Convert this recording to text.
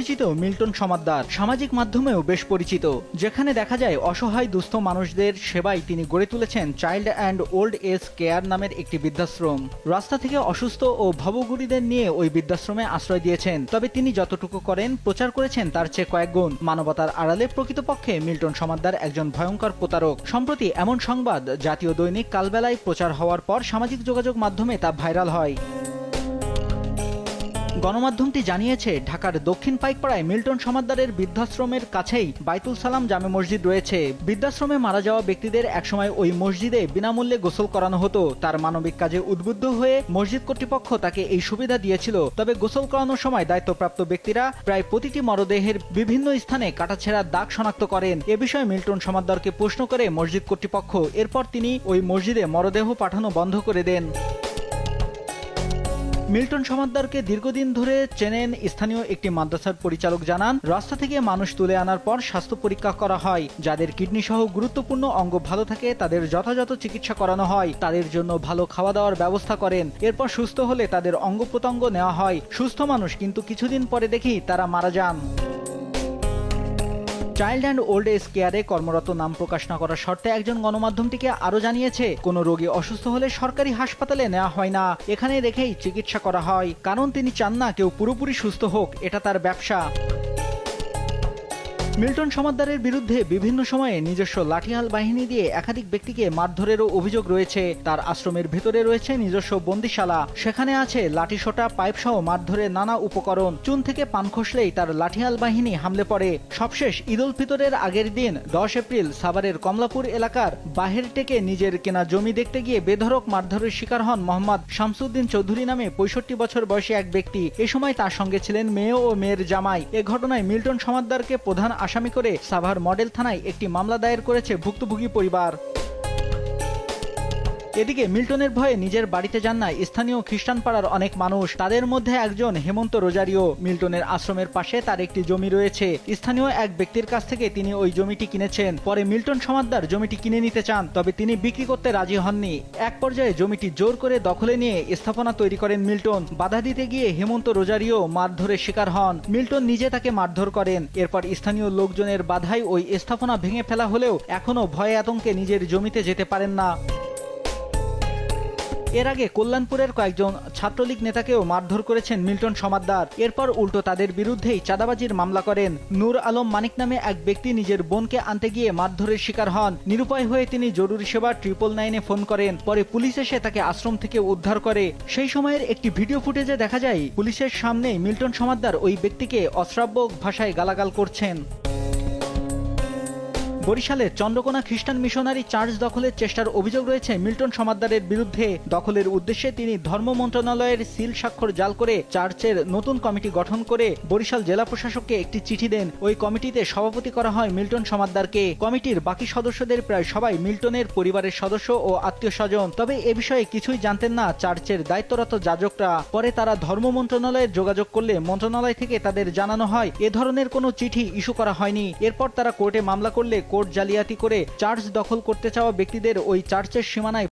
পরিচিত মিল্টন সমাদ্দার সামাজিক মাধ্যমেও বেশ পরিচিত, যেখানে দেখা যায় অসহায় দুস্থ মানুষদের সেবায় তিনি গড়ে তুলেছেন child and old age care নামের একটি বৃদ্ধাশ্রম। রাস্তা থেকে অসুস্থ ও ভবঘুরীদের নিয়ে ওই বৃদ্ধাশ্রমে আশ্রয় দিয়েছেন। তবে তিনি যতটুকু করেন প্রচার করেছেন তার চেয়ে কয়েক গুণ। মানবতার আড়ালে প্রকৃতপক্ষে মিল্টন সমাদ্দার একজন ভয়ঙ্কর প্রতারক। সম্প্রতি এমন সংবাদ জাতীয় দৈনিক কালবেলায় প্রচার হওয়ার পর সামাজিক যোগাযোগ মাধ্যমে তা ভাইরাল হয়। গণমাধ্যমটি জানিয়েছে, ঢাকার দক্ষিণ পাইকপাড়ায় মিল্টন সমাদ্দারের বৃদ্ধাশ্রমের কাছেই বাইতুল সালাম জামে মসজিদ রয়েছে। বৃদ্ধাশ্রমে মারা যাওয়া ব্যক্তিদের একসময় ওই মসজিদে বিনামূল্যে গোসল করানো হতো। তার মানবিক কাজে উদ্বুদ্ধ হয়ে মসজিদ কর্তৃপক্ষ তাকে এই সুবিধা দিয়েছিল। তবে গোসল করানোর সময় দায়িত্বপ্রাপ্ত ব্যক্তিরা প্রায় প্রতিটি মরদেহের বিভিন্ন স্থানে কাটাছেঁড়ার দাগ শনাক্ত করেন। এ বিষয়ে মিল্টন সমাদ্দারকে প্রশ্ন করে মসজিদ কর্তৃপক্ষ। এরপর তিনি ওই মসজিদে মরদেহ পাঠানো বন্ধ করে দেন। মিল্টন সমাদ্দারকে দীর্ঘদিন ধরে চেনেন স্থানীয় একটি মাদ্রাসার পরিচালক জানান, রাস্তা থেকে মানুষ তুলে আনার পর স্বাস্থ্য পরীক্ষা করা হয়। যাদের কিডনি সহ গুরুত্বপূর্ণ অঙ্গ ভালো থাকে তাদের যথাযথ চিকিৎসা করানো হয়। তাদের জন্য ভালো খাওয়া দাওয়ার ব্যবস্থা করেন। এরপর সুস্থ হলে তাদের অঙ্গ প্রত্যঙ্গ নেওয়া হয়। সুস্থ মানুষ, কিন্তু কিছুদিন পরে দেখি তারা মারা যান। চাইল্ড অ্যান্ড ওল্ড এজ কেয়ারে কর্মরত নাম প্রকাশ না করার শর্তে একজন গণমাধ্যমটিকে আরও জানিয়েছে, কোনো রোগী অসুস্থ হলে সরকারি হাসপাতালে নেওয়া হয় না, এখানে রেখেই চিকিৎসা করা হয়। কারণ তিনি চান না কেউ পুরোপুরি সুস্থ হোক, এটা তার ব্যবসা। মিল্টন সমাদ্দারের বিরুদ্ধে বিভিন্ন সময়ে নিজস্ব লাঠিয়াল বাহিনী দিয়ে একাধিক ব্যক্তিকে মারধরেরও অভিযোগ রয়েছে। তার আশ্রমের ভেতরে রয়েছে নিজস্ব বন্দিশালা। সেখানে আছে লাঠিসোঁটা, পাইপ সহ মারধরের নানা উপকরণ। চুন থেকে পান খসলেই তার লাঠিয়াল বাহিনী হামলে পড়ে। সবশেষ ঈদ উল ফিতরের আগের দিন 10 এপ্রিল সাভারের কমলাপুর এলাকার বাহের টেকে নিজের কেনা জমি দেখতে গিয়ে বেধড়ক মারধরের শিকার হন মোহাম্মদ শামসুদ্দিন চৌধুরী নামে 65 বছর বয়সী এক ব্যক্তি। এ সময় তার সঙ্গে ছিলেন মেয়ে ও মেয়ের জামাই। এ ঘটনায় মিল্টন সমাদ্দারকে প্রধান আসামি করে সাভার মডেল থানায় একটি মামলা দায়ের করেছে ভুক্তভোগী পরিবার। এদিকে মিল্টনের ভয়ে নিজের বাড়িতে যান না স্থানীয় খ্রিস্টান পাড়ার অনেক মানুষ। তাদের মধ্যে একজন হেমন্ত রোজারিও। মিল্টনের আশ্রমের পাশে তার একটি জমি রয়েছে। স্থানীয় এক ব্যক্তির কাছ থেকে তিনি ওই জমিটি কিনেছেন। পরে মিল্টন সমাদ্দার জমিটি কিনে নিতে চান, তবে তিনি বিক্রি করতে রাজি হননি। এক পর্যায়ে জমিটি জোর করে দখলে নিয়ে স্থাপনা তৈরি করেন মিল্টন। বাধা দিতে গিয়ে হেমন্ত রোজারিও মারধরের শিকার হন। মিল্টন নিজে তাকে মারধর করেন। এরপর স্থানীয় লোকজনের বাধায় ওই স্থাপনা ভেঙে ফেলা হলেও এখনও ভয়ে আতঙ্কে নিজের জমিতে যেতে পারেন না। এর আগে কল্যাণপুরের কয়েকজন ছাত্রলীগ নেতাকেও মারধর করেছেন মিল্টন সমাদ্দার। এরপর উল্টো তাদের বিরুদ্ধেই চাঁদাবাজির মামলা করেন। নূর আলম মানিক নামে এক ব্যক্তি নিজের বোনকে আনতে গিয়ে মারধরের শিকার হন। নিরুপায় হয়ে তিনি জরুরি সেবা 999-এ ফোন করেন। পরে পুলিশ এসে তাকে আশ্রম থেকে উদ্ধার করে। সেই সময়ের একটি ভিডিও ফুটেজে দেখা যায় পুলিশের সামনেই মিল্টন সমাদ্দার ওই ব্যক্তিকে অশ্রাব্য ভাষায় গালাগাল করছেন। বরিশালের চন্দ্রকোনা খ্রিস্টান মিশনারি চার্চ দখলের চেষ্টার অভিযোগ রয়েছে মিল্টন সমাদ্দারের বিরুদ্ধে। দখলের উদ্দেশ্যে তিনি ধর্ম মন্ত্রণালয়ের সিল স্বাক্ষর জাল করে চার্চের নতুন কমিটি গঠন করে বরিশাল জেলা প্রশাসককে একটি চিঠি দেন। ওই কমিটিতে সভাপতি করা হয় মিল্টন সমাদ্দারকে। কমিটির বাকি সদস্যদের প্রায় সবাই মিল্টনের পরিবারের সদস্য ও আত্মীয় স্বজন। তবে এ বিষয়ে কিছুই জানতেন না চার্চের দায়িত্বরত যাজকরা। পরে তারা ধর্ম মন্ত্রণালয়ে যোগাযোগ করলে মন্ত্রণালয় থেকে তাদের জানানো হয় এ ধরনের কোনো চিঠি ইস্যু করা হয়নি। এরপর তারা কোর্টে মামলা করলে কোর্ট জালিয়াতি করে চার্চ দখল করতে চাওয়া ব্যক্তিদের ওই চার্চের সীমানায়